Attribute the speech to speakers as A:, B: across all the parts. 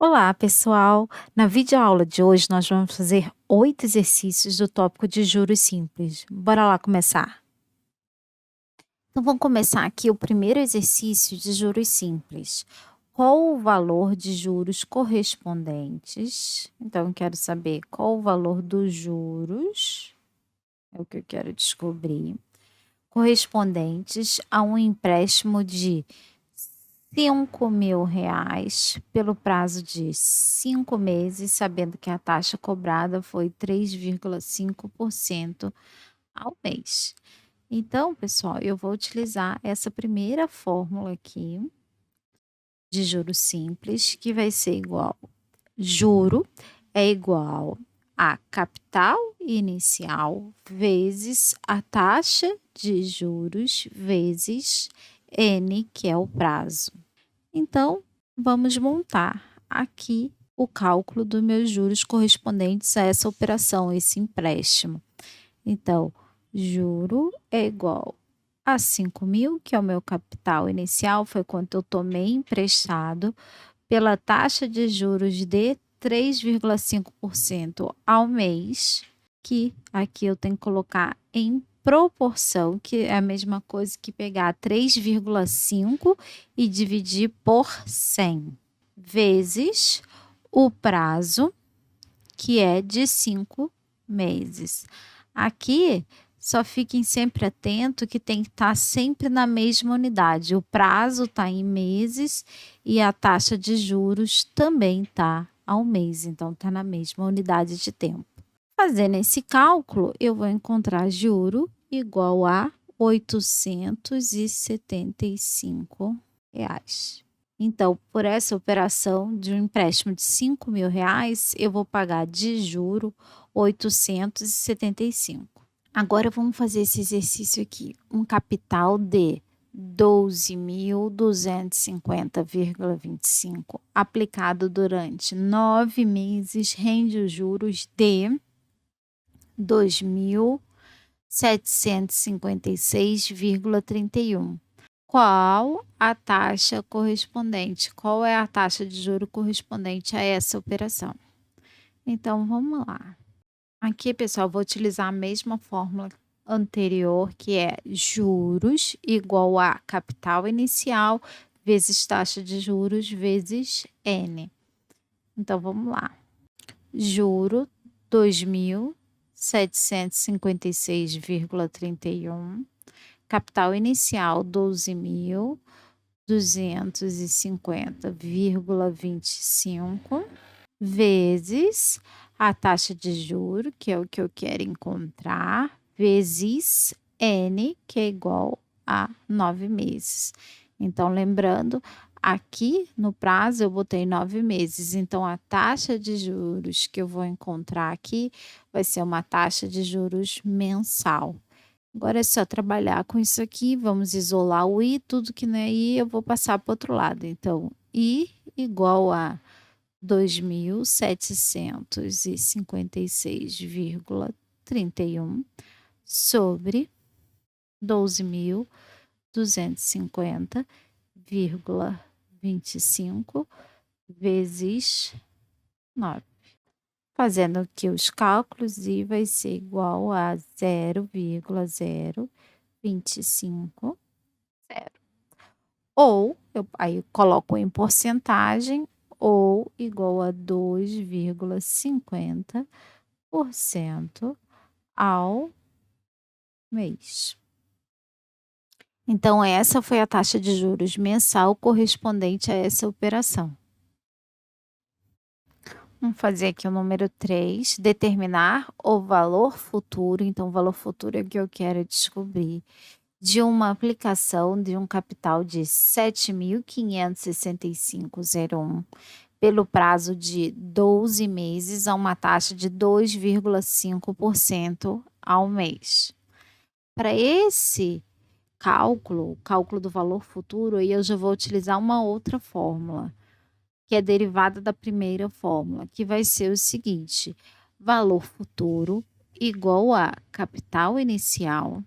A: Olá, pessoal! Na videoaula de hoje, nós vamos fazer 8 exercícios do tópico de juros simples. Bora lá começar? Então, vamos começar aqui o primeiro exercício de juros simples. Qual o valor de juros correspondentes? Então, eu quero saber qual o valor dos juros, é o que eu quero descobrir, correspondentes a um empréstimo de R$ 5.000 pelo prazo de 5 meses, sabendo que a taxa cobrada foi 3,5% ao mês. Então, pessoal, eu vou utilizar essa primeira fórmula aqui de juros simples, que vai ser igual: juro é igual a capital inicial vezes a taxa de juros vezes N, que é o prazo. Então, vamos montar aqui o cálculo dos meus juros correspondentes a essa operação, esse empréstimo. Então, juro é igual a 5.000, que é o meu capital inicial, foi quanto eu tomei emprestado, pela taxa de juros de 3,5% ao mês, que aqui eu tenho que colocar em proporção, que é a mesma coisa que pegar 3,5 e dividir por 100, vezes o prazo, que é de 5 meses. Aqui, só fiquem sempre atento que tem que estar sempre na mesma unidade. O prazo está em meses e a taxa de juros também está ao mês, então está na mesma unidade de tempo. Fazendo esse cálculo, eu vou encontrar juro igual a R$ 875. Então, por essa operação de um empréstimo de R$ 5.000, eu vou pagar de juro 875. Agora vamos fazer esse exercício aqui. Um capital de 12.250,25 aplicado durante 9 meses rende os juros de 2.756,31. Qual a taxa correspondente? Qual é a taxa de juro correspondente a essa operação? Então, vamos lá. Aqui, pessoal, vou utilizar a mesma fórmula anterior, que é juros igual a capital inicial vezes taxa de juros vezes N. Então, vamos lá. Juro 2.756,31. Capital inicial 12.250,25 vezes a taxa de juro, que é o que eu quero encontrar, vezes N, que é igual a 9 meses. Então, lembrando, aqui no prazo eu botei 9 meses, então a taxa de juros que eu vou encontrar aqui vai ser uma taxa de juros mensal. Agora é só trabalhar com isso aqui, vamos isolar o I, tudo que não é I eu vou passar para o outro lado. Então, I igual a 2.756,31 sobre 12.250,25 vezes 9. Fazendo aqui os cálculos, I vai ser igual a 0,0250. Ou, aí eu coloco em porcentagem, ou igual a 2,50% ao mês. Então, essa foi a taxa de juros mensal correspondente a essa operação. Vamos fazer aqui o número 3, determinar o valor futuro. Então, o valor futuro é o que eu quero descobrir de uma aplicação de um capital de 7.565,01 pelo prazo de 12 meses a uma taxa de 2,5% ao mês. Para esse cálculo, o cálculo do valor futuro, aí eu já vou utilizar uma outra fórmula, que é derivada da primeira fórmula, que vai ser o seguinte: valor futuro igual a capital inicial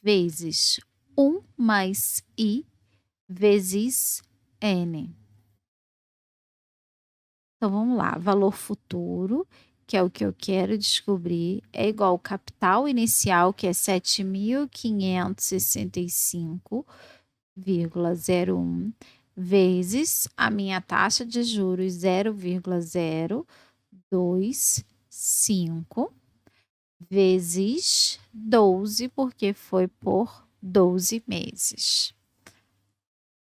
A: vezes 1 mais I vezes N. Então vamos lá, valor futuro, que é o que eu quero descobrir, é igual ao capital inicial, que é 7.565,01 vezes a minha taxa de juros 0,025 vezes 12, porque foi por 12 meses.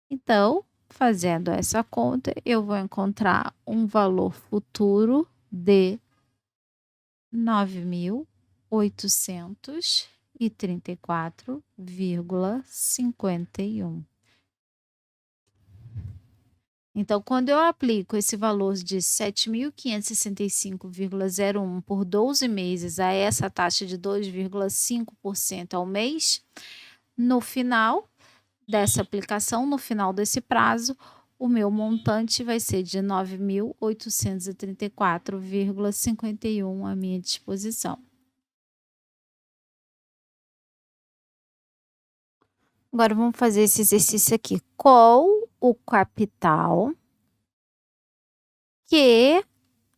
A: Então, fazendo essa conta, eu vou encontrar um valor futuro de 9.834,51. Então, quando eu aplico esse valor de 7.565,01 por 12 meses a essa taxa de 2,5% ao mês, no final dessa aplicação, no final desse prazo, o meu montante vai ser de 9.834,51 à minha disposição. Agora vamos fazer esse exercício aqui. Qual o capital que,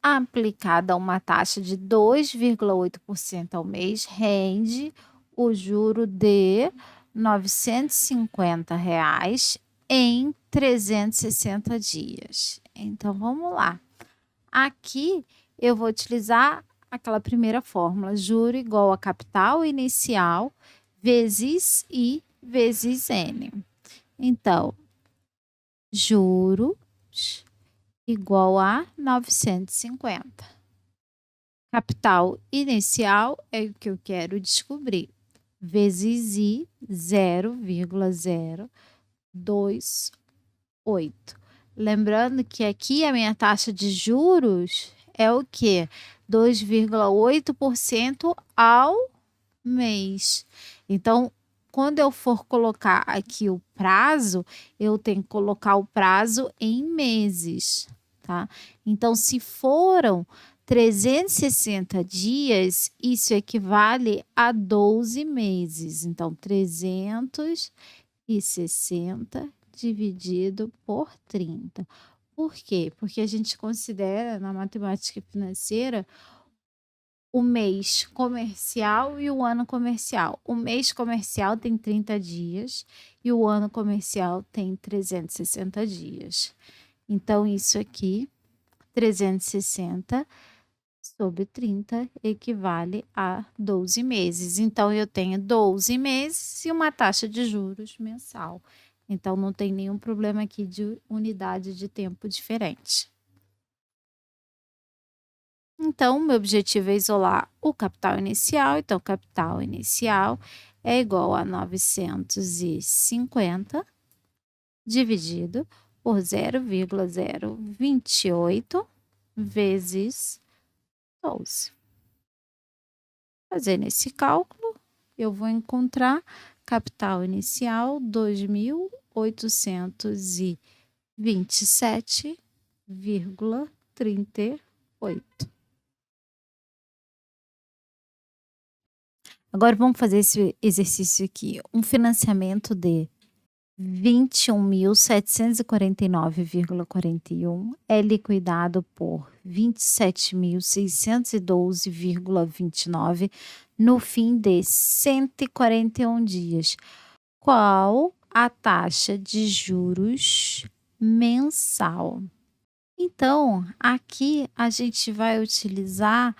A: aplicada a uma taxa de 2,8% ao mês, rende o juro de R$ 950 em 360 dias? Então, vamos lá. Aqui eu vou utilizar aquela primeira fórmula, juro igual a capital inicial vezes I vezes N. Então, juros igual a 950. Capital inicial é o que eu quero descobrir, vezes I 0,028. Lembrando que aqui a minha taxa de juros é o quê? 2,8% ao mês. Então, quando eu for colocar aqui o prazo, eu tenho que colocar o prazo em meses, tá? Então, se foram 360 dias, isso equivale a 12 meses. Então, 360 dividido por 30. Por quê? Porque a gente considera na matemática financeira o mês comercial e o ano comercial. O mês comercial tem 30 dias e o ano comercial tem 360 dias. Então, isso aqui, 360 sobre 30 equivale a 12 meses. Então, eu tenho 12 meses e uma taxa de juros mensal. Então, não tem nenhum problema aqui de unidade de tempo diferente. Então, meu objetivo é isolar o capital inicial. Então, o capital inicial é igual a 950 dividido por 0,028 vezes 12. Fazendo esse cálculo, eu vou encontrar capital inicial 2.827,38. Agora vamos fazer esse exercício aqui. Um financiamento de 21.749,41 é liquidado por 27.612,29 no fim de 141 dias. Qual a taxa de juros mensal? Então, aqui a gente vai utilizar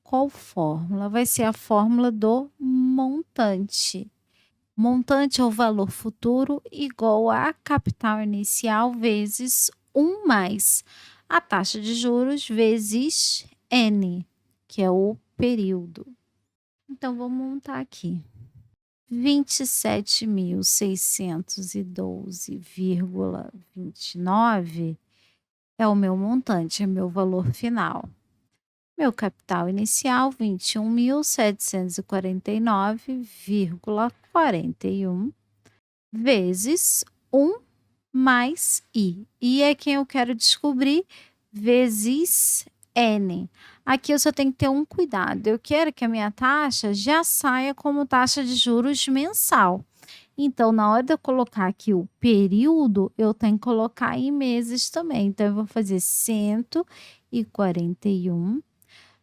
A: qual fórmula? Vai ser a fórmula do montante. Montante é o valor futuro igual a capital inicial vezes 1 mais a taxa de juros vezes N, que é o período. Então, vou montar aqui. 27.612,29 é o meu montante, é meu valor final. Meu capital inicial, 21.749,41 vezes 1 mais I. I é quem eu quero descobrir, vezes N. Aqui eu só tenho que ter um cuidado. Eu quero que a minha taxa já saia como taxa de juros mensal. Então, na hora de eu colocar aqui o período, eu tenho que colocar em meses também. Então, eu vou fazer 141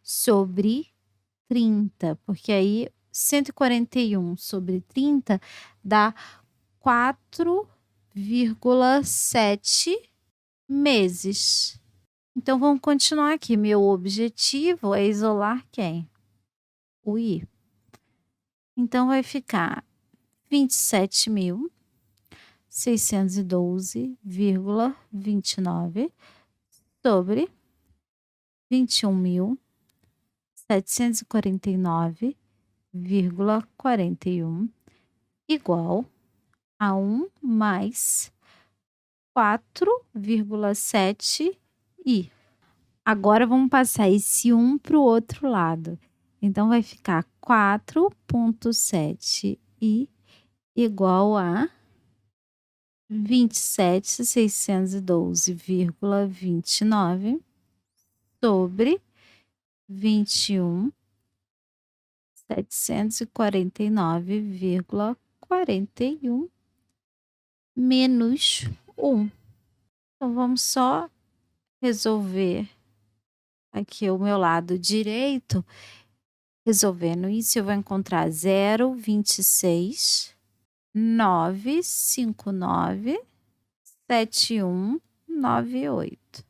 A: sobre 30, porque aí 141 sobre 30 dá 4,7 meses. Então, vamos continuar aqui. Meu objetivo é isolar quem? O I. Então, vai ficar 27.612,29 sobre 21.749,41 igual a 1 mais 4,7 I. Agora vamos passar esse 1 para o outro lado. Então vai ficar 4,7 I igual a 27.612,29 sobre 21.749,41 menos 1. Então, vamos só resolver aqui o meu lado direito. Resolvendo isso, eu vou encontrar 0,269597198.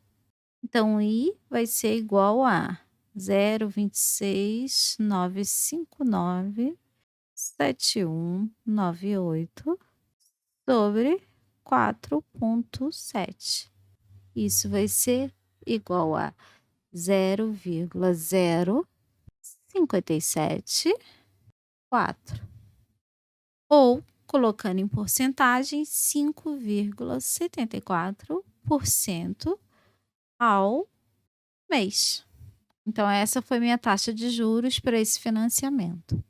A: Então, I vai ser igual a 0,269597198 sobre 4,7. Isso vai ser igual a 0,0574 ou, colocando em porcentagem, 5,74% ao mês. Então, essa foi minha taxa de juros para esse financiamento.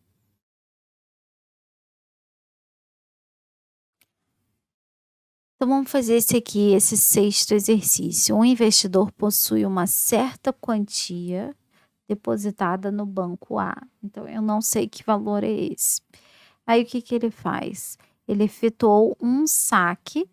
A: Então, vamos fazer esse sexto exercício. Um investidor possui uma certa quantia depositada no banco A. Então, eu não sei que valor é esse. Aí, o que ele faz? Ele efetuou um saque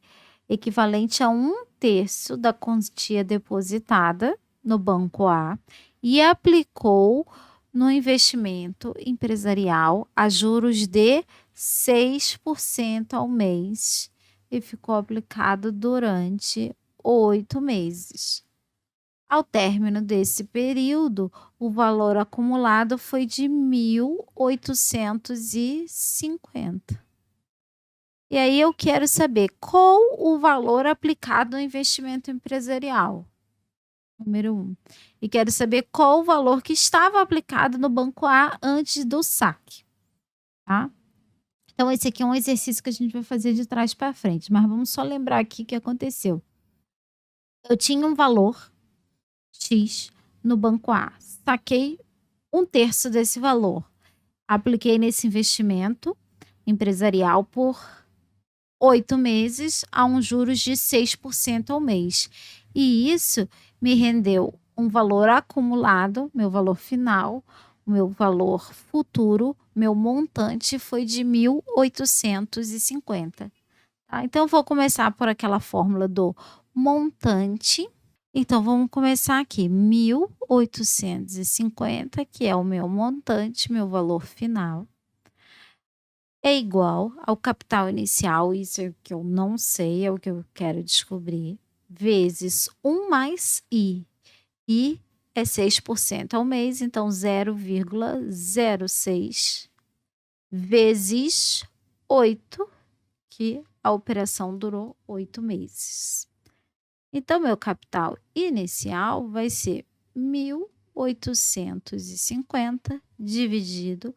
A: equivalente a 1/3 da quantia depositada no banco A e aplicou no investimento empresarial a juros de 6% ao mês e ficou aplicado durante 8 meses. Ao término desse período, o valor acumulado foi de 1.850. E aí eu quero saber qual o valor aplicado no investimento empresarial. Número 1. E quero saber qual o valor que estava aplicado no banco A antes do saque. Tá? Então, esse aqui é um exercício que a gente vai fazer de trás para frente. Mas vamos só lembrar aqui o que aconteceu. Eu tinha um valor X no banco A. Saquei 1/3 desse valor. Apliquei nesse investimento empresarial por 8 meses a um juros de 6% ao mês. E isso me rendeu um valor acumulado, meu valor final, o meu valor futuro, meu montante foi de 1.850. Tá? Então, eu vou começar por aquela fórmula do montante. Então, vamos começar aqui, 1.850, que é o meu montante, meu valor final, é igual ao capital inicial, isso é o que eu não sei, é o que eu quero descobrir, vezes 1 mais I. I é 6% ao mês, então 0,06 vezes 8, que a operação durou 8 meses. Então, meu capital inicial vai ser 1.850 dividido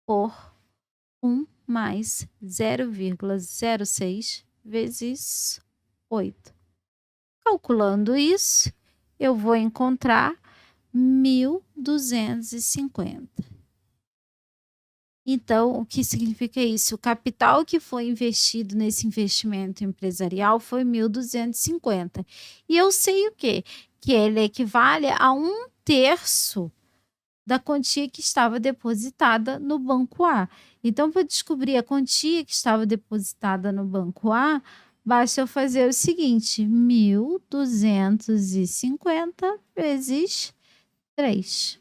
A: por 1 mais 0,06 vezes 8. Calculando isso, eu vou encontrar 1.250. Então, o que significa isso? O capital que foi investido nesse investimento empresarial foi 1.250. E eu sei o quê? Que ele equivale a 1/3 da quantia que estava depositada no banco A. Então, para descobrir a quantia que estava depositada no banco A, basta eu fazer o seguinte: 1.250 vezes 3.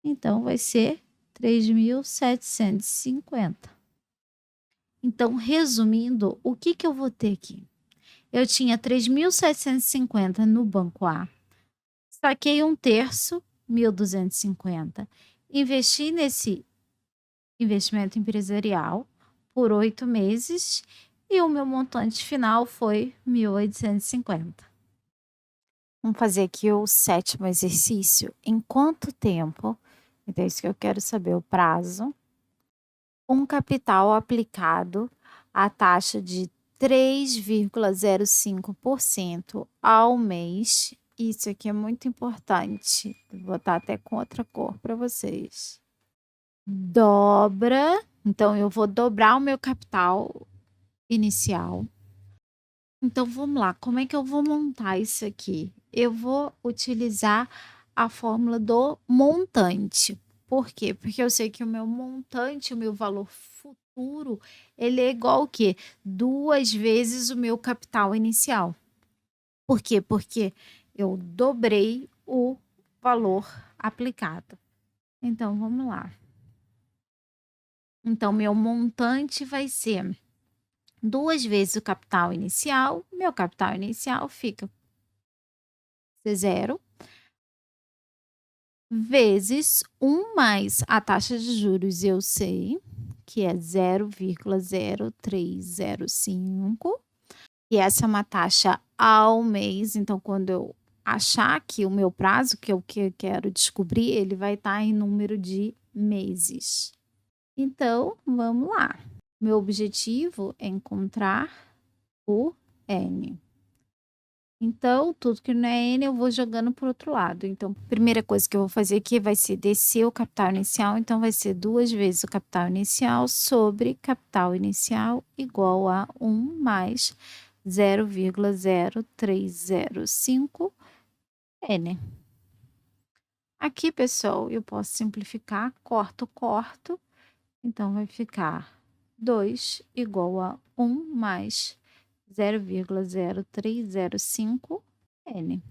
A: Então, vai ser 3.750. Então, resumindo, o que eu vou ter aqui? Eu tinha 3.750 no banco A, saquei 1/3, 1.250, investi nesse investimento empresarial por 8 meses e o meu montante final foi 1.850. Vamos fazer aqui o 7º exercício. Em quanto tempo, então é isso que eu quero saber, o prazo, um capital aplicado à taxa de 3,05% ao mês. Isso aqui é muito importante. Vou botar até com outra cor para vocês. Dobra. Então, eu vou dobrar o meu capital inicial. Então, vamos lá. Como é que eu vou montar isso aqui? Eu vou utilizar a fórmula do montante. Por quê? Porque eu sei que o meu montante, o meu valor futuro, ele é igual ao quê? 2 vezes o meu capital inicial. Por quê? Porque eu dobrei o valor aplicado. Então, vamos lá. Então, meu montante vai ser 2 vezes o capital inicial. Meu capital inicial fica 0 vezes 1 mais a taxa de juros, eu sei que é 0,0305, e essa é uma taxa ao mês. Então, quando eu achar que o meu prazo, que é o que eu quero descobrir, ele vai estar em número de meses. Então, vamos lá. Meu objetivo é encontrar o N. Então, tudo que não é N, eu vou jogando para o outro lado. Então, a primeira coisa que eu vou fazer aqui vai ser descer o capital inicial. Então, vai ser 2 vezes o capital inicial sobre capital inicial igual a 1 mais 0,0305 N. Aqui, pessoal, eu posso simplificar, corto. Então, vai ficar 2 igual a 1 mais 0,0305 N.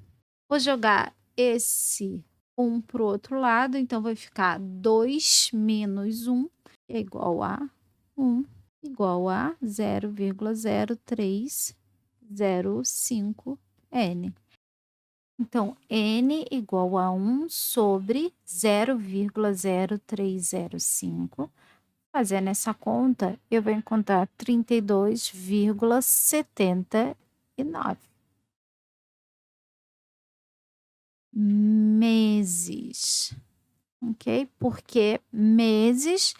A: Vou jogar esse 1 para o outro lado, então vai ficar 2 menos 1 é igual a 1, igual a 0,0305 N. Então, N igual a 1 sobre 0,0305. Fazendo essa conta, eu vou encontrar 32,79 meses, ok? Por que meses?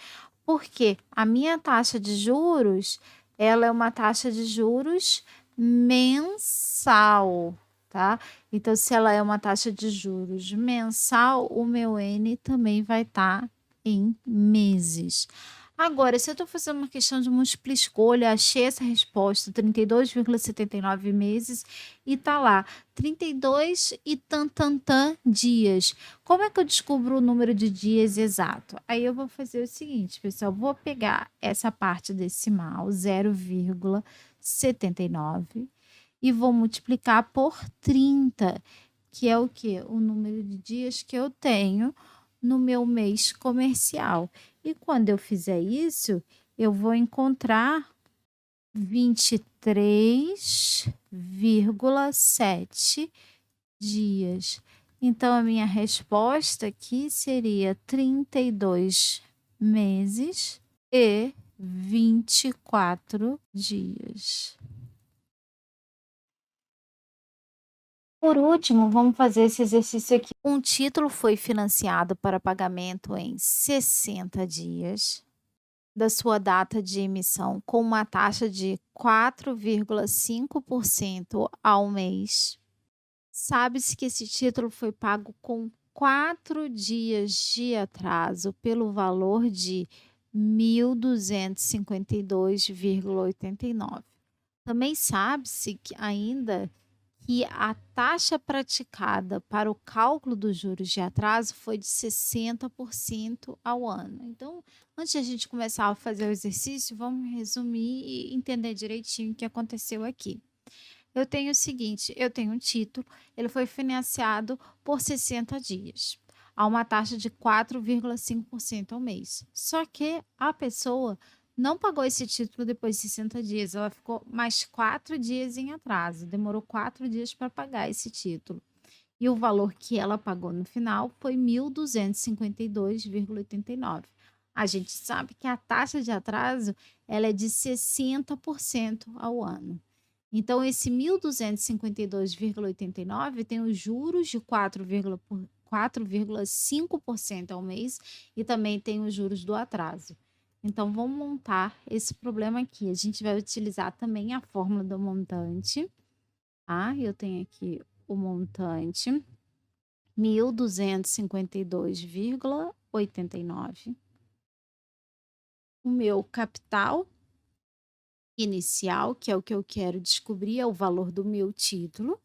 A: Porque a minha taxa de juros, ela é uma taxa de juros mensal, tá? Então, se ela é uma taxa de juros mensal, o meu N também vai estar em meses. Agora, se eu estou fazendo uma questão de múltipla escolha, achei essa resposta, 32,79 meses, e tá lá, 32 e tantantã dias. Como é que eu descubro o número de dias exato? Aí eu vou fazer o seguinte, pessoal, vou pegar essa parte decimal, 0,79, e vou multiplicar por 30, que é o quê? O número de dias que eu tenho no meu mês comercial. E quando eu fizer isso, eu vou encontrar 23,7 dias. Então, a minha resposta aqui seria 32 meses e 24 dias. Por último, vamos fazer esse exercício aqui. Um título foi financiado para pagamento em 60 dias da sua data de emissão, com uma taxa de 4,5% ao mês. Sabe-se que esse título foi pago com 4 dias de atraso pelo valor de 1.252,89. Também sabe-se que ainda que a taxa praticada para o cálculo dos juros de atraso foi de 60% ao ano. Então, antes de a gente começar a fazer o exercício, vamos resumir e entender direitinho o que aconteceu aqui. Eu tenho o seguinte, eu tenho um título, ele foi financiado por 60 dias, a uma taxa de 4,5% ao mês. Só que a pessoa não pagou esse título depois de 60 dias, ela ficou mais 4 dias em atraso, demorou 4 dias para pagar esse título. E o valor que ela pagou no final foi 1.252,89. A gente sabe que a taxa de atraso ela é de 60% ao ano. Então, esse 1.252,89 tem os juros de 4,5% ao mês e também tem os juros do atraso. Então, vamos montar esse problema aqui. A gente vai utilizar também a fórmula do montante. Tá? Eu tenho aqui o montante 1.252,89. O meu capital inicial, que é o que eu quero descobrir, é o valor do meu título.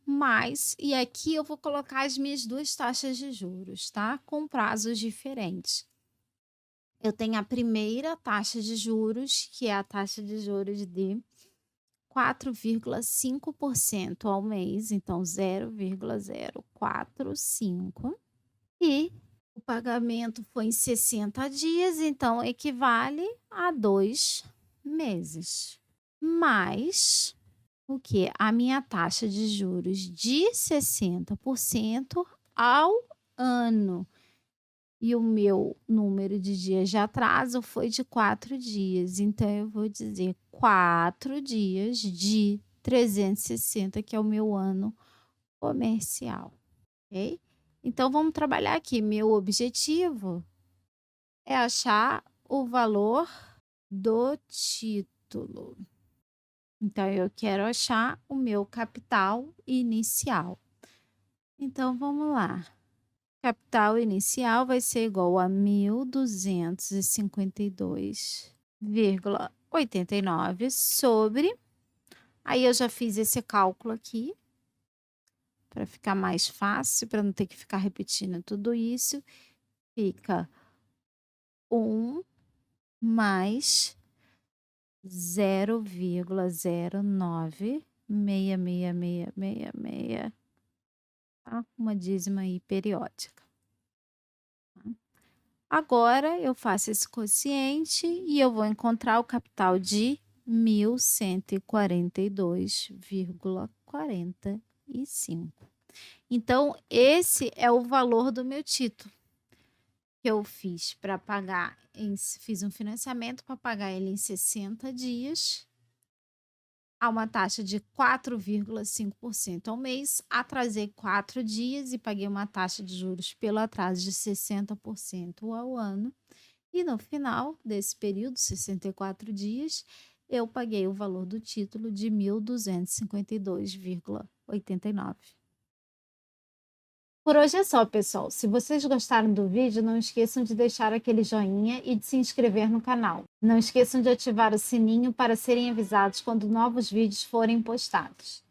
A: Mais, e aqui eu vou colocar as minhas duas taxas de juros, tá? Com prazos diferentes. Eu tenho a primeira taxa de juros, que é a taxa de juros de 4,5% ao mês, então 0,045. E o pagamento foi em 60 dias, então equivale a 2 meses. Mais o que? A minha taxa de juros de 60% ao ano. E o meu número de dias de atraso foi de 4 dias. Então, eu vou dizer 4 dias de 360, que é o meu ano comercial. Ok? Então, vamos trabalhar aqui. Meu objetivo é achar o valor do título. Então, eu quero achar o meu capital inicial. Então, vamos lá. Capital inicial vai ser igual a 1.252,89 sobre... Aí, eu já fiz esse cálculo aqui, para ficar mais fácil, para não ter que ficar repetindo tudo isso. Fica 1 mais 0,096666, tá? Uma dízima aí periódica. Tá? Agora eu faço esse quociente e eu vou encontrar o capital de 1.142,45. Então, esse é o valor do meu título que eu fiz para pagar, fiz um financiamento para pagar ele em 60 dias, a uma taxa de 4,5% ao mês, atrasei 4 dias e paguei uma taxa de juros pelo atraso de 60% ao ano. E no final desse período, 64 dias, eu paguei o valor do título de 1.252,89. Por hoje é só, pessoal. Se vocês gostaram do vídeo, não esqueçam de deixar aquele joinha e de se inscrever no canal. Não esqueçam de ativar o sininho para serem avisados quando novos vídeos forem postados.